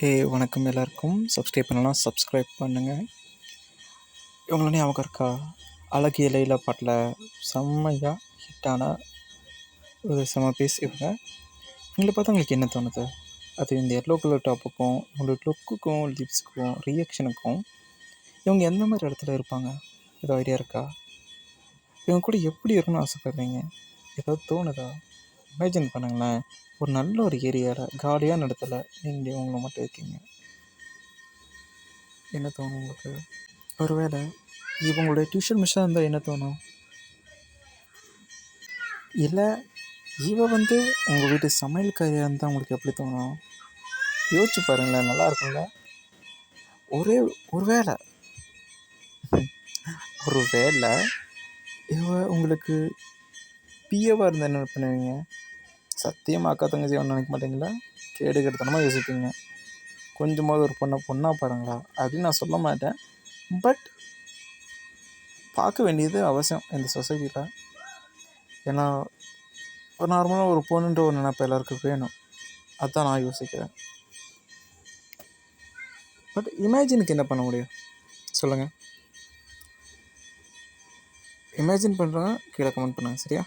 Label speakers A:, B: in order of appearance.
A: வணக்கம் எல்லாருக்கும். சப்ஸ்கிரைப் பண்ணலாம், சப்ஸ்கிரைப் பண்ணுங்கள். இவங்கள ஞாபகம் இருக்கா? அழகிய லைலா பாட்டில் செம்மையாக ஹிட்டான ஒரு செம பீஸ் இவங்க. இவங்கள பார்த்தா உங்களுக்கு என்ன தோணுது? அது இந்த எல்லோ கலர் டாப்புக்கும் இவங்களோட லுக்குக்கும் லிப்ஸுக்கும் ரியாக்ஷனுக்கும் இவங்க எந்த மாதிரி இடத்துல இருப்பாங்க? ஏதோ ஐடியா இருக்கா? இவங்க கூட எப்படி இருக்கணும்னு ஆசைப்பட்றீங்க? ஏதாவது தோணுதா? இமேஜின் பண்ணுங்களேன். ஒரு நல்ல ஒரு ஏரியாவில் காலியான இடத்துல நீங்கள் இவங்கள மட்டும் இருக்கீங்க. என்ன தோணும் உங்களுக்கு? ஒருவேளை இவங்களுடைய டியூஷன் மிஸ்ஸாக இருந்தால் என்ன தோணும்? இல்லை உங்கள் வீட்டு சமையல்காரியாக இருந்தால் உங்களுக்கு எப்படி தோணும்? யோசிச்சு பாருங்களேன், நல்லா இருக்கும்ல? ஒரு வேளை உங்களுக்கு பிஏவாக இருந்தால் என்ன பண்ணுவீங்க? சத்தியமாக அக்கா தங்கச்சி நினைக்க மாட்டீங்களா? கேடு கெடுத்தனமாக யோசிப்பீங்க. கொஞ்சமாவது ஒரு பொண்ணாக பாருங்களா அப்படின்னு நான் சொல்ல மாட்டேன். பட் பார்க்க வேண்டியது அவசியம் இந்த சொசைட்டியில். ஏன்னா ஒரு நார்மலாக ஒரு பொண்ணுன்ற ஒரு நினைப்பு எல்லாருக்கும் வேணும். அதுதான் நான் யோசிக்கிறேன். பட் இமேஜினுக்கு என்ன பண்ண முடியும் சொல்லுங்கள். இமேஜின் பண்ணுறவங்க கீழே கமெண்ட் பண்ணுங்கள், சரியா?